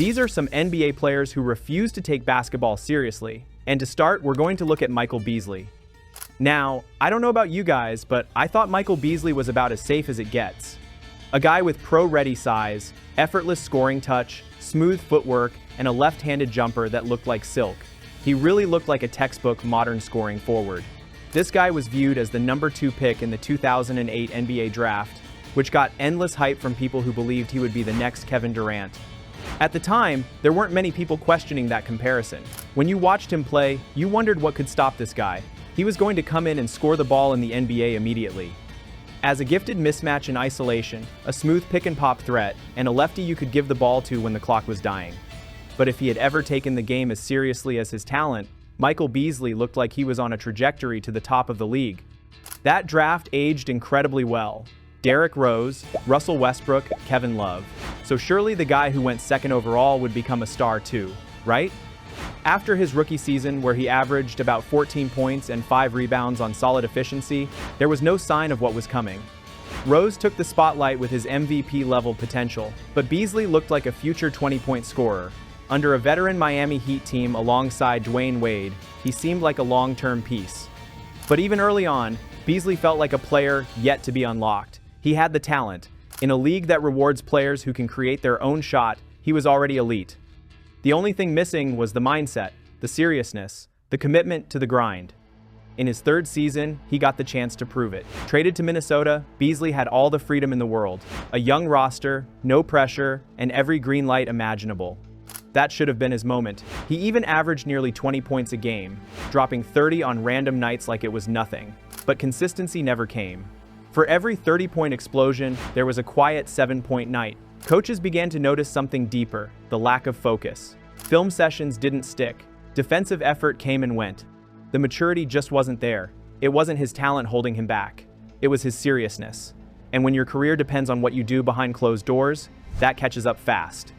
These are some NBA players who refuse to take basketball seriously. And to start, we're going to look at Michael Beasley. Now, I don't know about you guys, but I thought Michael Beasley was about as safe as it gets. A guy with pro-ready size, effortless scoring touch, smooth footwork, and a left-handed jumper that looked like silk. He really looked like a textbook modern scoring forward. This guy was viewed as the number 2 pick in the 2008 NBA draft, which got endless hype from people who believed he would be the next Kevin Durant. At the time, there weren't many people questioning that comparison. When you watched him play, you wondered what could stop this guy. He was going to come in and score the ball in the NBA immediately. As a gifted mismatch in isolation, a smooth pick-and-pop threat, and a lefty you could give the ball to when the clock was dying. But if he had ever taken the game as seriously as his talent, Michael Beasley looked like he was on a trajectory to the top of the league. That draft aged incredibly well. Derrick Rose, Russell Westbrook, Kevin Love. So surely the guy who went second overall would become a star too, right? After his rookie season, where he averaged about 14 points and 5 rebounds on solid efficiency, there was no sign of what was coming. Rose took the spotlight with his MVP-level potential, but Beasley looked like a future 20-point scorer. Under a veteran Miami Heat team alongside Dwayne Wade, he seemed like a long-term piece. But even early on, Beasley felt like a player yet to be unlocked. He had the talent. In a league that rewards players who can create their own shot, he was already elite. The only thing missing was the mindset, the seriousness, the commitment to the grind. In his 3rd season, he got the chance to prove it. Traded to Minnesota, Beasley had all the freedom in the world. A young roster, no pressure, and every green light imaginable. That should have been his moment. He even averaged nearly 20 points a game, dropping 30 on random nights like it was nothing. But consistency never came. For every 30-point explosion, there was a quiet 7-point night. Coaches began to notice something deeper, the lack of focus. Film sessions didn't stick. Defensive effort came and went. The maturity just wasn't there. It wasn't his talent holding him back. It was his seriousness. And when your career depends on what you do behind closed doors, that catches up fast.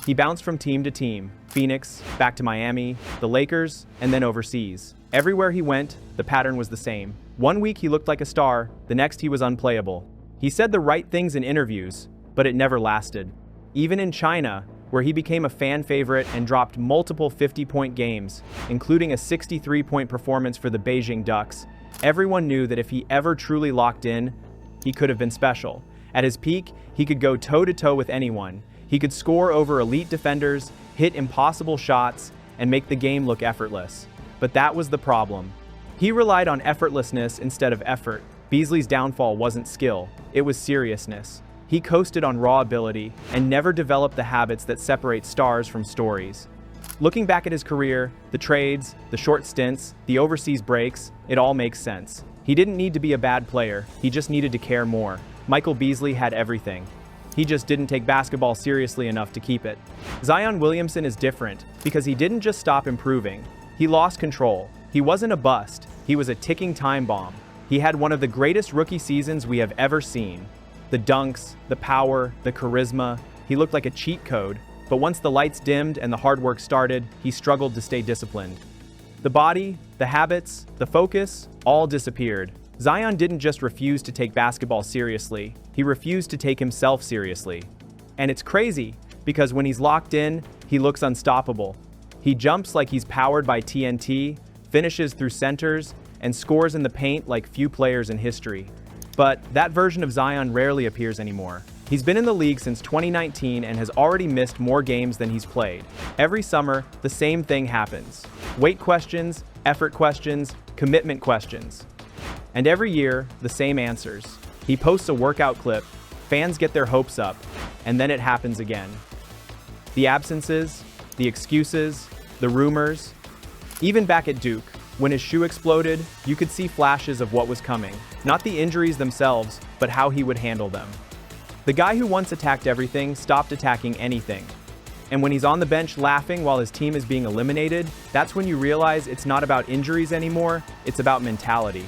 He bounced from team to team, Phoenix, back to Miami, the Lakers, and then overseas. Everywhere he went, the pattern was the same. One week he looked like a star, the next he was unplayable. He said the right things in interviews, but it never lasted. Even in China, where he became a fan favorite and dropped multiple 50-point games, including a 63-point performance for the Beijing Ducks, everyone knew that if he ever truly locked in, he could have been special. At his peak, he could go toe-to-toe with anyone. He could score over elite defenders, hit impossible shots, and make the game look effortless. But that was the problem. He relied on effortlessness instead of effort. Beasley's downfall wasn't skill, it was seriousness. He coasted on raw ability and never developed the habits that separate stars from stories. Looking back at his career, the trades, the short stints, the overseas breaks, it all makes sense. He didn't need to be a bad player, he just needed to care more. Michael Beasley had everything. He just didn't take basketball seriously enough to keep it. Zion Williamson is different because he didn't just stop improving. He lost control. He wasn't a bust, he was a ticking time bomb. He had one of the greatest rookie seasons we have ever seen. The dunks, the power, the charisma, he looked like a cheat code, but once the lights dimmed and the hard work started, he struggled to stay disciplined. The body, the habits, the focus, all disappeared. Zion didn't just refuse to take basketball seriously, he refused to take himself seriously. And it's crazy, because when he's locked in, he looks unstoppable. He jumps like he's powered by TNT, finishes through centers, and scores in the paint like few players in history. But that version of Zion rarely appears anymore. He's been in the league since 2019 and has already missed more games than he's played. Every summer, the same thing happens. Weight questions, effort questions, commitment questions. And every year, the same answers. He posts a workout clip, fans get their hopes up, and then it happens again. The absences, the excuses, the rumors. Even back at Duke, when his shoe exploded, you could see flashes of what was coming. Not the injuries themselves, but how he would handle them. The guy who once attacked everything stopped attacking anything. And when he's on the bench laughing while his team is being eliminated, that's when you realize it's not about injuries anymore, it's about mentality.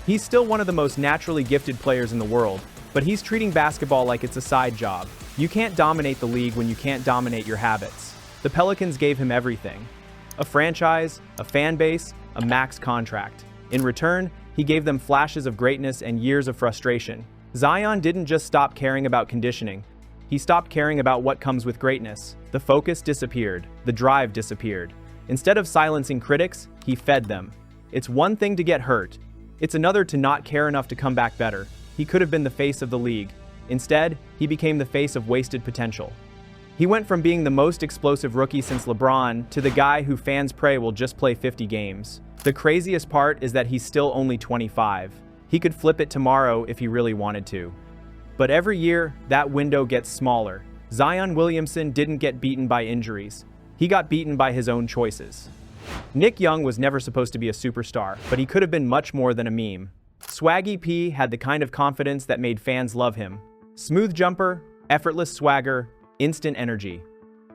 He's still one of the most naturally gifted players in the world, but he's treating basketball like it's a side job. You can't dominate the league when you can't dominate your habits. The Pelicans gave him everything. A franchise, a fan base, a max contract. In return, he gave them flashes of greatness and years of frustration. Zion didn't just stop caring about conditioning. He stopped caring about what comes with greatness. The focus disappeared. The drive disappeared. Instead of silencing critics, he fed them. It's one thing to get hurt. It's another to not care enough to come back better. He could have been the face of the league. Instead, he became the face of wasted potential. He went from being the most explosive rookie since LeBron to the guy who fans pray will just play 50 games. The craziest part is that he's still only 25. He could flip it tomorrow if he really wanted to. But every year, that window gets smaller. Zion Williamson didn't get beaten by injuries. He got beaten by his own choices. Nick Young was never supposed to be a superstar, but he could have been much more than a meme. Swaggy P had the kind of confidence that made fans love him. Smooth jumper, effortless swagger, instant energy.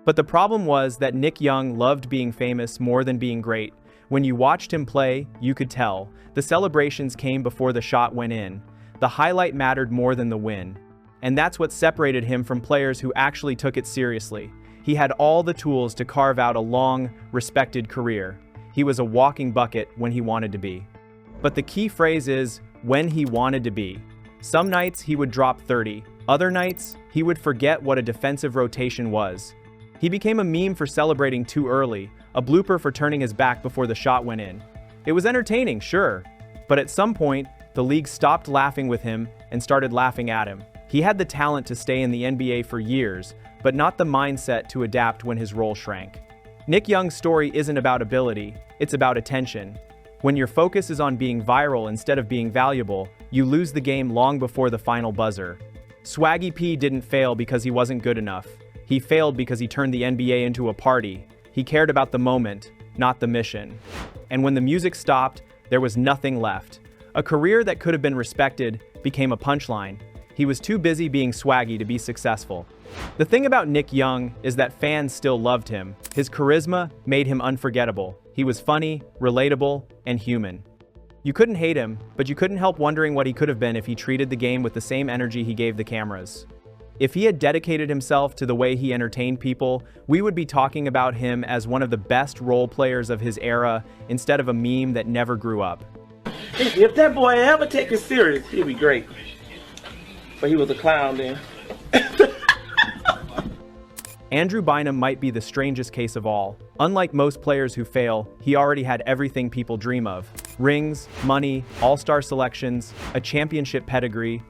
But the problem was that Nick Young loved being famous more than being great. When you watched him play, you could tell. The celebrations came before the shot went in. The highlight mattered more than the win. And that's what separated him from players who actually took it seriously. He had all the tools to carve out a long, respected career. He was a walking bucket when he wanted to be. But the key phrase is, when he wanted to be. Some nights he would drop 30. Other nights, he would forget what a defensive rotation was. He became a meme for celebrating too early, a blooper for turning his back before the shot went in. It was entertaining, sure. But at some point, the league stopped laughing with him and started laughing at him. He had the talent to stay in the NBA for years, but not the mindset to adapt when his role shrank. Nick Young's story isn't about ability, it's about attention. When your focus is on being viral instead of being valuable, you lose the game long before the final buzzer. Swaggy P didn't fail because he wasn't good enough. He failed because he turned the NBA into a party. He cared about the moment, not the mission. And when the music stopped, there was nothing left. A career that could have been respected became a punchline. He was too busy being swaggy to be successful. The thing about Nick Young is that fans still loved him. His charisma made him unforgettable. He was funny, relatable, and human. You couldn't hate him, but you couldn't help wondering what he could have been if he treated the game with the same energy he gave the cameras. If he had dedicated himself to the way he entertained people, we would be talking about him as one of the best role players of his era instead of a meme that never grew up. If that boy ever take it serious, he'd be great. But he was a clown then. Andrew Bynum might be the strangest case of all. Unlike most players who fail, he already had everything people dream of. Rings, money, all-star selections, a championship pedigree.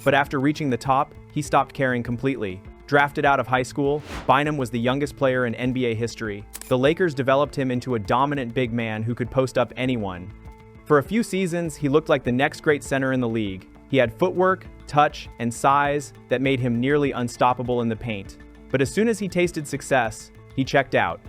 But after reaching the top, he stopped caring completely. Drafted out of high school, Bynum was the youngest player in NBA history. The Lakers developed him into a dominant big man who could post up anyone. For a few seasons, he looked like the next great center in the league. He had footwork, touch, and size that made him nearly unstoppable in the paint. But as soon as he tasted success, he checked out.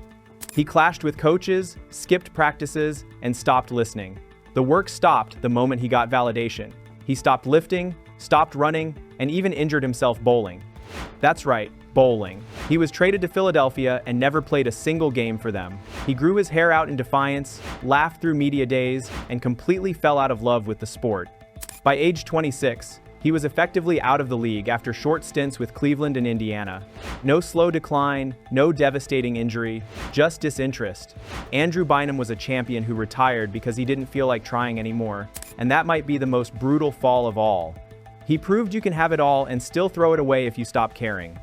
He clashed with coaches, skipped practices, and stopped listening. The work stopped the moment he got validation. He stopped lifting, stopped running, and even injured himself bowling. That's right, bowling. He was traded to Philadelphia and never played a single game for them. He grew his hair out in defiance, laughed through media days, and completely fell out of love with the sport. By age 26, he was effectively out of the league after short stints with Cleveland and Indiana. No slow decline, no devastating injury, just disinterest. Andrew Bynum was a champion who retired because he didn't feel like trying anymore, and that might be the most brutal fall of all. He proved you can have it all and still throw it away if you stop caring.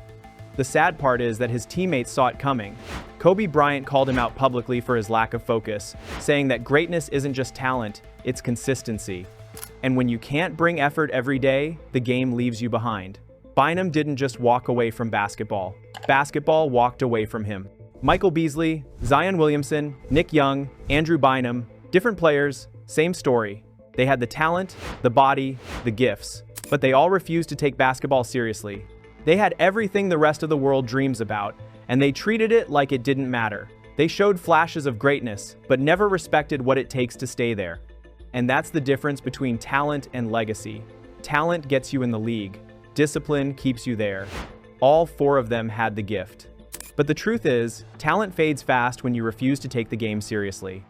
The sad part is that his teammates saw it coming. Kobe Bryant called him out publicly for his lack of focus, saying that greatness isn't just talent, it's consistency. And when you can't bring effort every day, the game leaves you behind. Bynum didn't just walk away from basketball. Basketball walked away from him. Michael Beasley, Zion Williamson, Nick Young, Andrew Bynum, different players, same story. They had the talent, the body, the gifts, but they all refused to take basketball seriously. They had everything the rest of the world dreams about, and they treated it like it didn't matter. They showed flashes of greatness, but never respected what it takes to stay there. And that's the difference between talent and legacy. Talent gets you in the league. Discipline keeps you there. All four of them had the gift. But the truth is, talent fades fast when you refuse to take the game seriously.